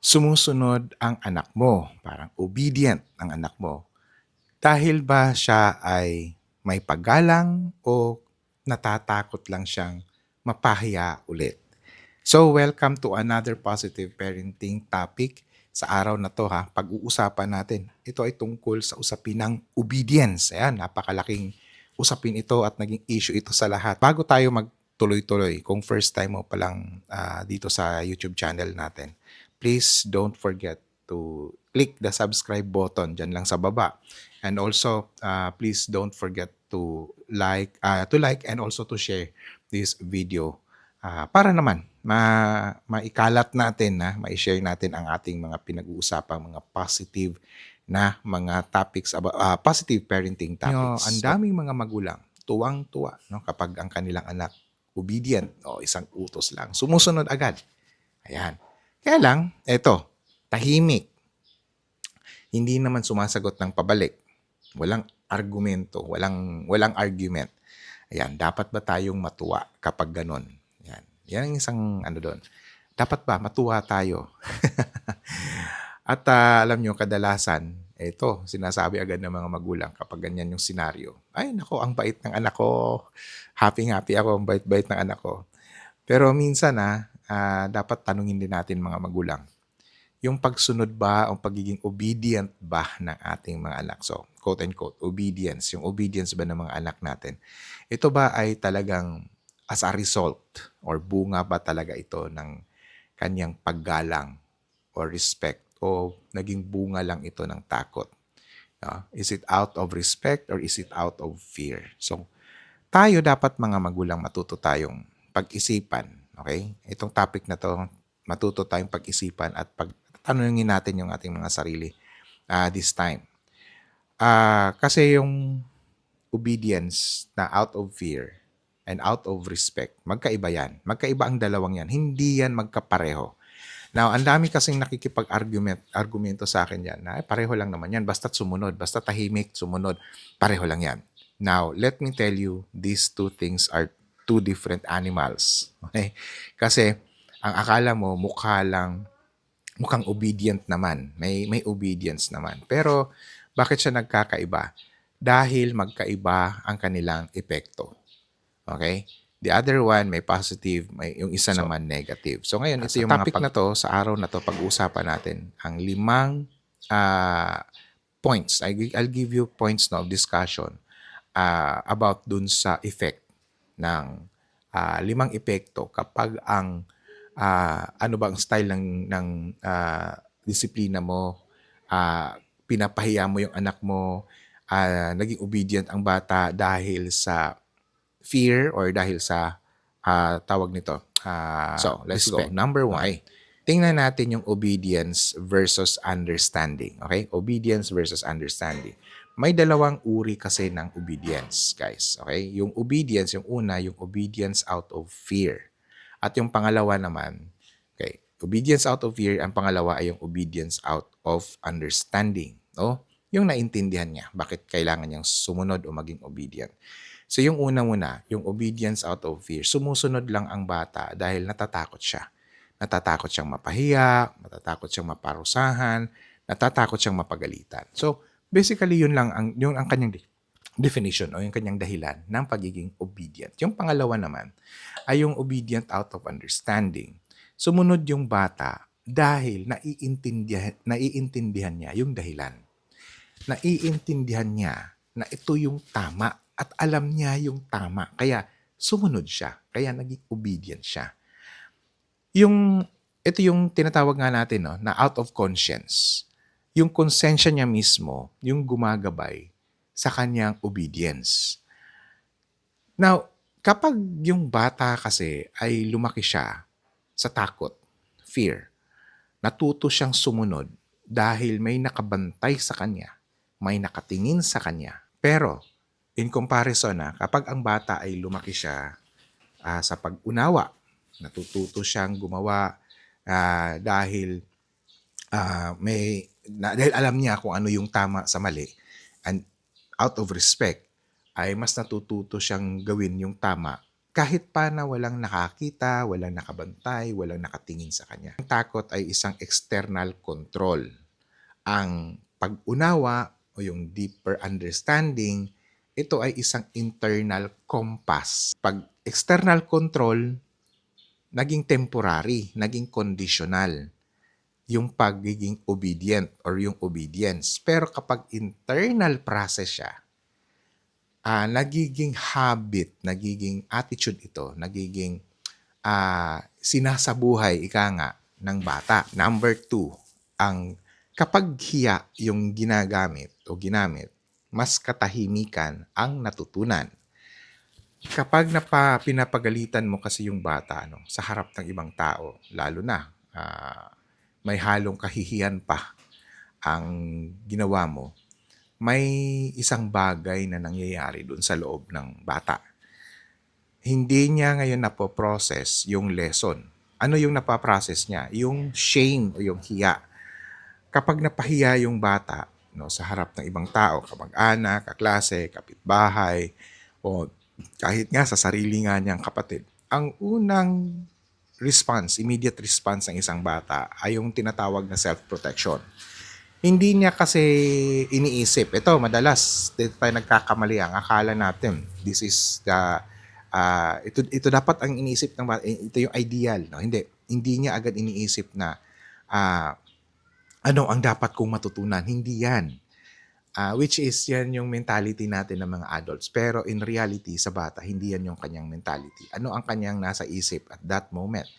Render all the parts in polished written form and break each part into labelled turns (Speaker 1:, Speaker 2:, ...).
Speaker 1: Sumusunod ang anak mo, parang obedient ang anak mo. Dahil ba siya ay may paggalang o natatakot lang siyang mapahiya ulit? So, welcome to another positive parenting topic. Sa araw na to ha, pag-uusapan natin. Ito ay tungkol sa usapin ng obedience. Ayan, napakalaking usapin ito at naging issue ito sa lahat. Bago tayo magtuloy-tuloy, kung first time mo palang dito sa YouTube channel natin, please don't forget to click the subscribe button dyan lang sa baba. And also, please don't forget to like and also to share this video para naman maikalat natin na mai-share natin ang ating mga pinag-uusapang mga positive na mga topics about positive parenting topics. Ang daming mga magulang tuwang-tuwa no kapag ang kanilang anak obedient o isang utos lang, sumusunod agad. Ayan. Kaya lang, eto, tahimik. Hindi naman sumasagot ng pabalik. Walang argumento, walang argument. Ayan, dapat ba tayong matuwa kapag ganun? Yan. Yan ang isang ano doon. Dapat ba matuwa tayo? At alam nyo, kadalasan, ito, sinasabi agad ng mga magulang kapag ganyan yung senaryo. Ay, nako, ang bait ng anak ko. Happy-happy ako, ang bait-bait ng anak ko. Pero minsan, dapat tanungin din natin mga magulang, yung pagsunod ba o pagiging obedient ba ng ating mga anak? So, quote-unquote, obedience. Yung obedience ba ng mga anak natin? Ito ba ay talagang as a result or bunga ba talaga ito ng kanyang paggalang or respect o naging bunga lang ito ng takot? Is it out of respect or is it out of fear? So, tayo dapat mga magulang matuto tayong pag-isipan. Okay? Itong topic na to, matuto tayong pag-isipan at tanungin natin yung ating mga sarili this time. Kasi yung obedience na out of fear and out of respect, magkaiba yan. Magkaiba ang dalawang yan. Hindi yan magkapareho. Now, ang dami kasing argumento sa akin yan na pareho lang naman yan. Basta't sumunod, basta tahimik, sumunod, pareho lang yan. Now, let me tell you, these two things are two different animals. Okay? Kasi, ang akala mo, mukhang obedient naman. May obedience naman. Pero, bakit siya nagkakaiba? Dahil magkaiba ang kanilang epekto. Okay? The other one, may positive, yung isa naman negative. So, ngayon, ito yung topic na to, sa araw na to, pag-uusapan natin ang 5 points. I'll give you points of discussion about dun sa effect ng 5 epekto kapag ang ano ba ang style ng disiplina mo, pinapahiya mo yung anak mo, naging obedient ang bata dahil sa fear or dahil sa tawag nito. So, let's respect. Go. Number 1. Okay. Tingnan natin yung obedience versus understanding. Okay? Obedience versus understanding. May dalawang uri kasi ng obedience, guys. Okay? Yung obedience, yung una, yung obedience out of fear. At yung pangalawa naman, okay, obedience out of fear, ang pangalawa ay yung obedience out of understanding. No? Yung naintindihan niya, bakit kailangan niyang sumunod o maging obedient. So yung una muna, yung obedience out of fear, sumusunod lang ang bata dahil natatakot siya. Natatakot siyang mapahiya, natatakot siyang maparusahan, natatakot siyang mapagalitan. So basically yun ang kanyang definition o yung kanyang dahilan ng pagiging obedient. Yung pangalawa naman ay yung obedient out of understanding. Sumunod yung bata dahil naiintindihan niya yung dahilan. Naiintindihan niya na ito yung tama at alam niya yung tama. Kaya sumunod siya. Kaya naging obedient siya. Ito yung tinatawag nga natin na out of conscience. Yung konsensya niya mismo, yung gumagabay sa kanyang obedience. Now, kapag yung bata kasi ay lumaki siya sa takot, fear, natuto siyang sumunod dahil may nakabantay sa kanya, may nakatingin sa kanya. Pero, in comparison kapag ang bata ay lumaki siya sa pag-unawa, natututo siyang gumawa dahil dahil alam niya kung ano yung tama sa mali, and out of respect, ay mas natututo siyang gawin yung tama kahit pa na walang nakakita, walang nakabantay, walang nakatingin sa kanya. Ang takot ay isang external control. Ang pag-unawa o yung deeper understanding, ito ay isang internal compass. Pag external control, naging temporary, naging conditional yung pagiging obedient or yung obedience. Pero kapag internal process siya, nagiging habit, nagiging attitude ito, nagiging sinasabuhay, ika nga, ng bata. Number 2, ang kapag hiya yung ginagamit o ginamit, mas katahimikan ang natutunan. Kapag pinapagalitan mo kasi yung bata sa harap ng ibang tao, lalo na may halong kahihiyan pa ang ginawa mo, may isang bagay na nangyayari dun sa loob ng bata. Hindi niya ngayon napoprocess yung lesson. Ano yung napaprocess niya? Yung shame o yung hiya. Kapag napahiya yung bata sa harap ng ibang tao, kamag-anak, kaklase, kapitbahay, o kahit nga sa sarili nga niyang kapatid, ang unang response, immediate response ng isang bata ay yung tinatawag na self-protection. Hindi niya kasi iniisip. Ito, madalas, dito tayo nagkakamali. Ang akala natin, this is the, ito dapat ang iniisip ng bata. Ito yung ideal. No? Hindi niya agad iniisip na ano ang dapat kong matutunan. Hindi yan. Which is yan yung mentality natin ng mga adults. Pero in reality, sa bata, hindi yan yung kanyang mentality. Ano ang kanyang nasa isip at that moment?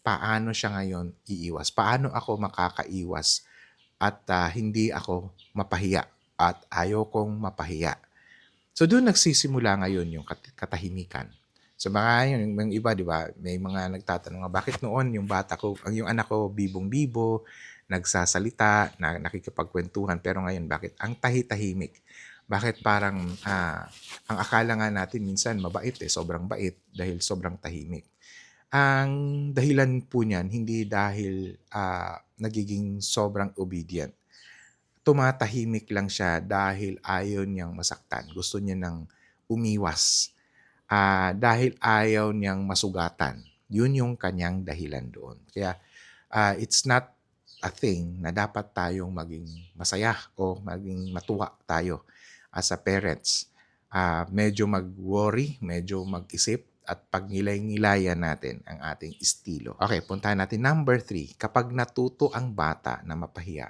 Speaker 1: Paano siya ngayon iiwas? Paano ako makakaiwas at hindi ako mapahiya at ayaw kong mapahiya? So doon nagsisimula ngayon yung katahimikan. So mga yung iba, di ba, may mga nagtatanong bakit noon yung bata ko, yung anak ko bibong-bibo, nagsasalita, nakikipagkwentuhan, pero ngayon bakit ang tahitahimik? Bakit parang ang akala nga natin minsan mabait sobrang bait dahil sobrang tahimik. Ang dahilan po niyan hindi dahil nagiging sobrang obedient. Tumatahimik lang siya dahil ayaw niyang masaktan. Gusto niya nang umiwas. Dahil ayaw niyang masugatan. Yun yung kanyang dahilan doon. Kaya it's not a thing na dapat tayong maging masaya o maging matuwa tayo as a parents. Medyo mag-worry, medyo mag-isip at pagnilay-nilayan natin ang ating estilo. Okay, puntahan natin number 3. Kapag natuto ang bata na mapahiya,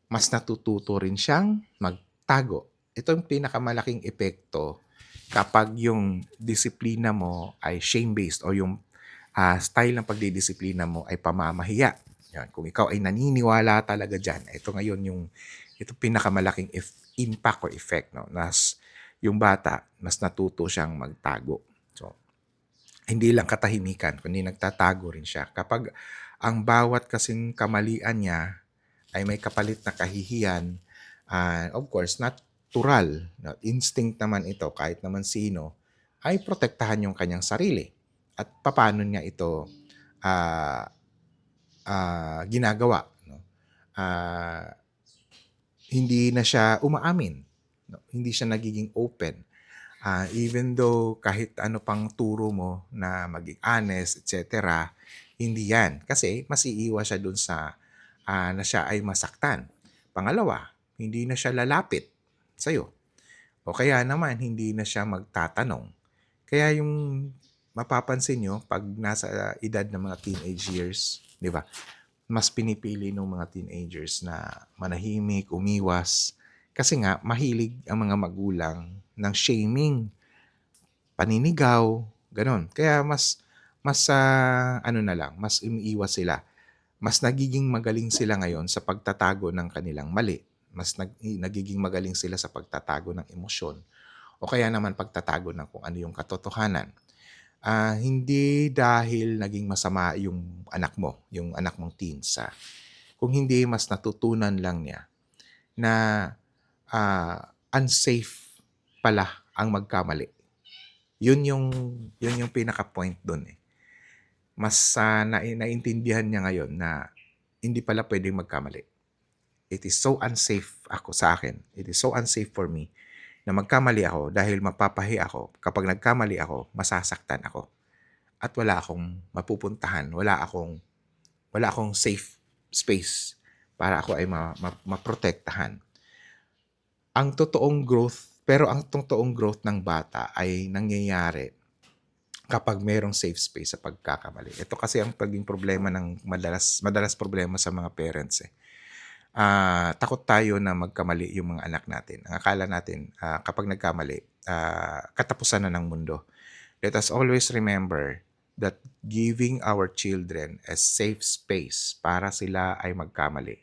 Speaker 1: mas natututo rin siyang magtago. Ito yung pinakamalaking epekto kapag yung disiplina mo ay shame-based o yung style ng pagdidisiplina mo ay pamamahiya. Yan. Kung ikaw ay naniniwala talaga dyan, ito ngayon ito pinakamalaking impact or effect. No? Yung bata, mas natuto siyang magtago. So, hindi lang katahimikan, kundi nagtatago rin siya. Kapag ang bawat kasing kamalian niya ay may kapalit na kahihiyan, of course, natural, instinct naman ito, kahit naman sino, ay protektahan yung kanyang sarili. At paano niya ito ginagawa. No? Hindi na siya umaamin. No? Hindi siya nagiging open. Even though kahit ano pang turo mo na maging honest, etc., hindi yan. Kasi masiiwas siya dun sa na siya ay masaktan. Pangalawa, hindi na siya lalapit sa'yo. O kaya naman, hindi na siya magtatanong. Kaya yung mapapansin nyo, pag nasa edad ng mga teenage years, di ba, mas pinipili ng mga teenagers na manahimik, umiwas. Kasi nga, mahilig ang mga magulang ng shaming, paninigaw, ganon. Kaya mas mas umiiwas sila. Mas nagiging magaling sila ngayon sa pagtatago ng kanilang mali. Mas nagiging magaling sila sa pagtatago ng emosyon. O kaya naman pagtatago ng kung ano yung katotohanan. Hindi dahil naging masama yung anak mong teens. Kung hindi, mas natutunan lang niya na unsafe pala ang magkamali. Yun yung pinaka-point doon eh. Mas naintindihan niya ngayon na hindi pala pwedeng magkamali. It is so unsafe sa akin. It is so unsafe for me na magkamali ako dahil mapapahiya ako. Kapag nagkamali ako, masasaktan ako. At wala akong mapupuntahan, wala akong safe space para ako ay maprotektahan. Ang totoong growth ng bata ay nangyayari kapag merong safe space sa pagkakamali. Ito kasi ang paging problema ng madalas problema sa mga parents eh. Takot tayo na magkamali yung mga anak natin. Ang akala natin, kapag nagkamali, katapusan na ng mundo. Let us always remember that giving our children a safe space para sila ay magkamali.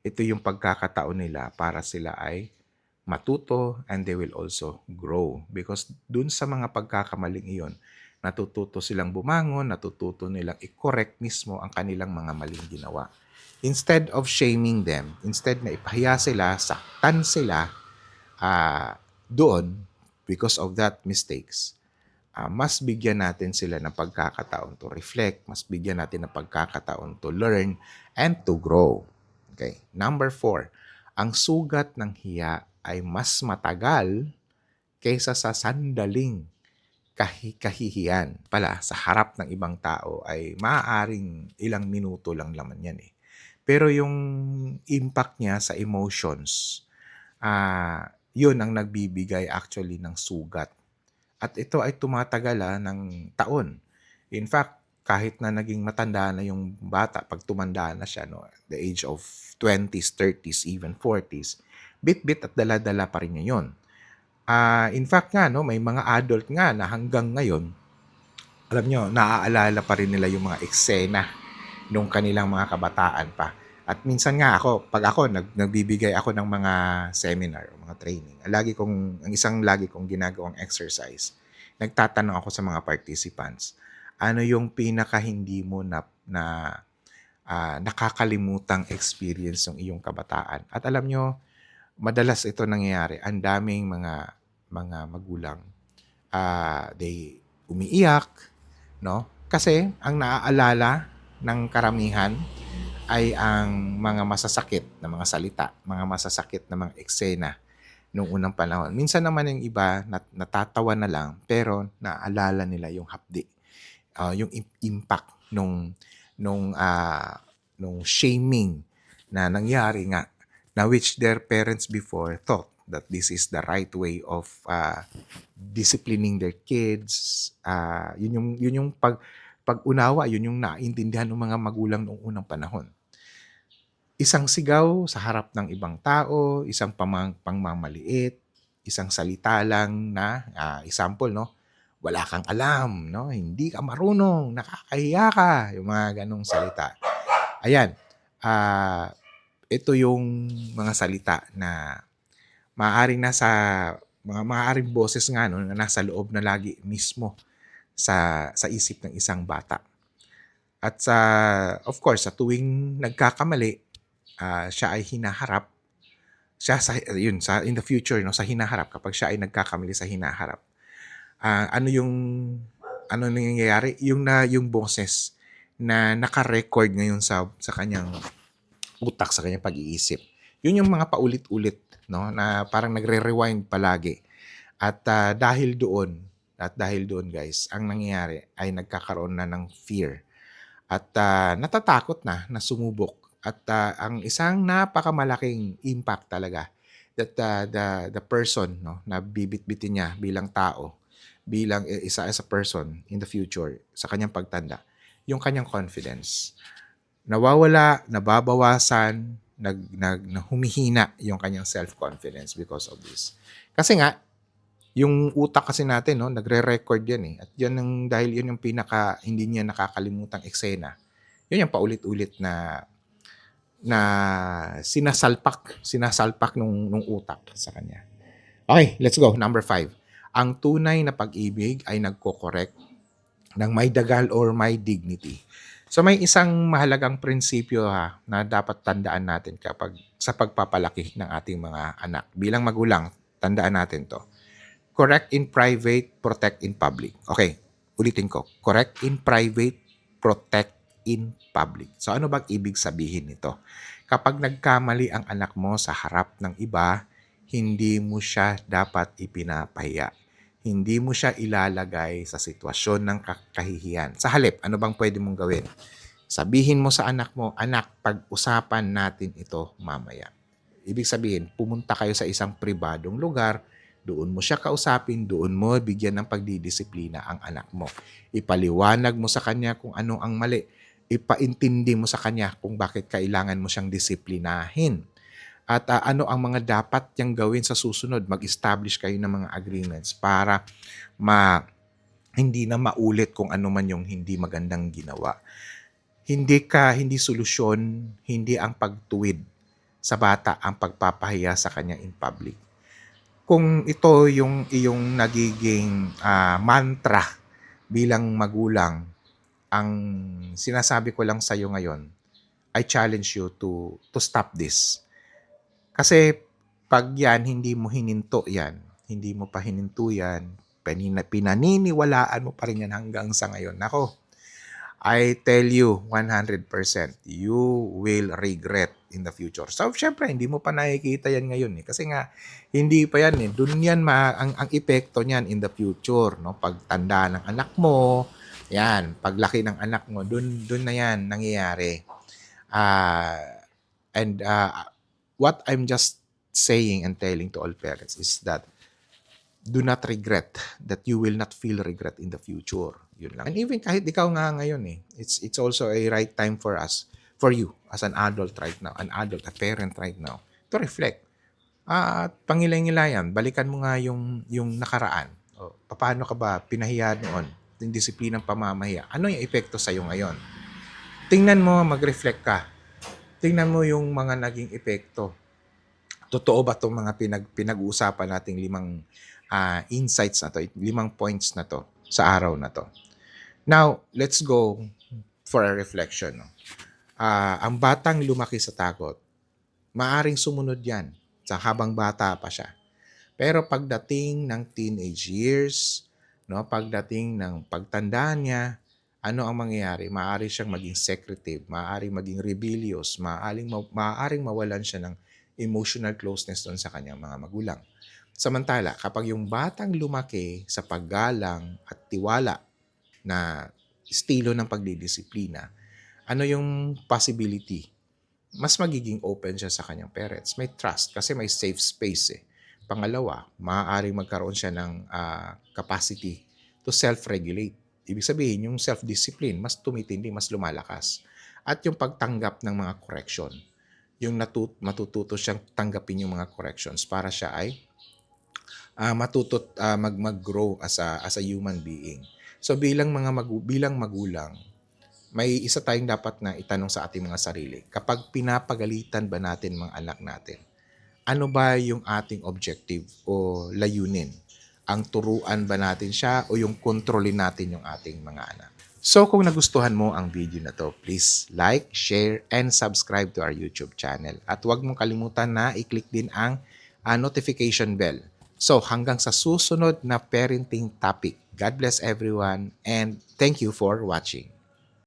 Speaker 1: Ito yung pagkakataon nila para sila ay matuto and they will also grow. Because dun sa mga pagkakamaling iyon, natututo silang bumangon, natututo nilang i-correct mismo ang kanilang mga maling ginawa. Instead of shaming them, instead na ipahiya sila, saktan sila doon because of that mistakes, mas bigyan natin sila ng pagkakataon to reflect, mas bigyan natin ng pagkakataon to learn and to grow. Okay. Number 4, ang sugat ng hiya ay mas matagal kaysa sa sandaling kahihiyan. Pala, sa harap ng ibang tao ay maaaring ilang minuto lang naman yan eh. Pero yung impact niya sa emotions, yun ang nagbibigay actually ng sugat. At ito ay tumatagal ng taon. In fact, kahit na naging matanda na yung bata, pag tumanda na siya, no, the age of 20s, 30s, even 40s, bit-bit at dala-dala pa rin niya yun. In fact nga, no, may mga adult nga na hanggang ngayon, alam nyo, naaalala pa rin nila yung mga eksena nung kanilang mga kabataan pa. At minsan nga pag ako, nagbibigay ako ng mga seminar o mga training, ang isang lagi kong ginagawang exercise, nagtatanong ako sa mga participants, ano yung pinaka hindi mo nakakalimutang experience ng iyong kabataan? At alam nyo, madalas ito nangyayari. Ang daming mga magulang, they umiiyak, no? Kasi ang naaalala ng karamihan ay ang mga masasakit na mga salita, mga masasakit na mga eksena nung unang panahon. Minsan naman yung iba natatawa na lang pero naalala nila yung hapdi, yung impact nung shaming na nangyari nga, na which their parents before thought that this is the right way of disciplining their kids. Yun yung pag-unawa, yun yung naintindihan ng mga magulang noong unang panahon. Isang sigaw sa harap ng ibang tao, isang pangmamaliit, isang salita lang na, example, no? Wala kang alam, no? Hindi ka marunong, nakakahiya ka, yung mga ganong salita. Ayan, ito yung mga salita na maaaring maaaring boses nga no, na nasa loob na lagi mismo sa isip ng isang bata. At of course, sa tuwing nagkakamali, siya ay hinaharap, in the future, no, sa hinaharap, kapag siya ay nagkakamali sa hinaharap, ano nangyayari? Yung boses na naka-record ngayon sa kanyang utak, sa kanyang pag-iisip. Yun yung mga paulit-ulit, no, na parang nagre-rewind palagi. At dahil doon guys, ang nangyayari ay nagkakaroon na ng fear. At natatakot na sumubok. At ang isang napakamalaking impact talaga that the person, no, na bibitbitin niya bilang tao, bilang isa as a person in the future, sa kanyang pagtanda, yung kanyang confidence. Nawawala, nababawasan, humihina yung kanyang self-confidence because of this. Kasi nga, yung utak kasi natin, no, nagre-record yan eh. At dahil yun yung hindi niya nakakalimutang eksena. Yun yung paulit-ulit na sinasalpak nung utak sa kanya. Okay, let's go. Number 5. Ang tunay na pag-ibig ay nagko-correct ng may dagal or may dignity. So may isang mahalagang prinsipyo na dapat tandaan natin kapag sa pagpapalaki ng ating mga anak. Bilang magulang, tandaan natin to. Correct in private, protect in public. Okay, ulitin ko. Correct in private, protect in public. So ano bang ibig sabihin nito? Kapag nagkamali ang anak mo sa harap ng iba, hindi mo siya dapat ipinapahiya. Hindi mo siya ilalagay sa sitwasyon ng kahihiyan. Sa halip, ano bang pwede mong gawin? Sabihin mo sa anak mo, "Anak, pag-usapan natin ito mamaya." Ibig sabihin, pumunta kayo sa isang pribadong lugar, doon mo siya kausapin, doon mo bigyan ng pagdidisiplina ang anak mo. Ipaliwanag mo sa kanya kung ano ang mali. Ipaintindi mo sa kanya kung bakit kailangan mo siyang disiplinahin. At ano ang mga dapat niyang gawin sa susunod. Mag-establish kayo ng mga agreements para ma hindi na maulit kung ano man yung hindi magandang ginawa. Hindi solusyon, hindi ang pagtuwid sa bata ang pagpapahiya sa kanya in public. Kung ito yung iyong nagiging mantra bilang magulang, ang sinasabi ko lang sa iyo ngayon, I challenge you to stop this. Kasi pag yan, hindi mo hininto yan, hindi mo pa hininto yan, pinaniniwalaan mo pa rin yan hanggang sa ngayon. Nako, I tell you 100%, you will regret in the future. So, syempre, hindi mo pa nakikita yan ngayon kasi nga, hindi pa yan Doon yan, ang epekto niyan in the future, no? Pagtanda ng anak mo, yan, paglaki ng anak mo, doon na yan nangyayari. And what I'm just saying and telling to all parents is that do not regret, that you will not feel regret in the future. Yun lang. And even kahit ikaw nga ngayon it's also a right time for us, for you as an adult right now, a parent right now, to reflect. At pangilay-ngilayan, balikan mo nga yung nakaraan. Paano ka ba pinahiya noon? Yung disiplinang pamamahiya. Ano yung epekto sa'yo ngayon? Tingnan mo, mag-reflect ka. Tingnan mo yung mga naging epekto. Totoo ba itong mga pinag-uusapan nating 5 insights na to, 5 points na to sa araw na to? Now, let's go for a reflection. Ang batang lumaki sa takot, maaring sumunod yan sa habang bata pa siya. Pero pagdating ng teenage years, pagdating ng pagtanda niya, ano ang mangyayari? Maaari siyang maging secretive, maaaring maging rebellious, maaaring mawalan siya ng emotional closeness doon sa kanyang mga magulang. Samantala, kapag yung batang lumaki sa paggalang at tiwala na estilo ng pagdidisiplina, ano yung possibility? Mas magiging open siya sa kanyang parents. May trust kasi may safe space. Pangalawa, maaaring magkaroon siya ng capacity to self-regulate. Ibig sabihin, yung self-discipline, mas tumitindi, mas lumalakas. At yung pagtanggap ng mga correction. Yung matututo siyang tanggapin yung mga corrections para siya ay mag-grow as a human being. So bilang magulang, may isa tayong dapat na itanong sa ating mga sarili. Kapag pinapagalitan ba natin mga anak natin, ano ba yung ating objective o layunin? Ang turuan ba natin siya o yung kontrolin natin yung ating mga anak? So kung nagustuhan mo ang video na to, please like, share, and subscribe to our YouTube channel. At huwag mong kalimutan na i-click din ang notification bell. So hanggang sa susunod na parenting topic. God bless everyone and thank you for watching.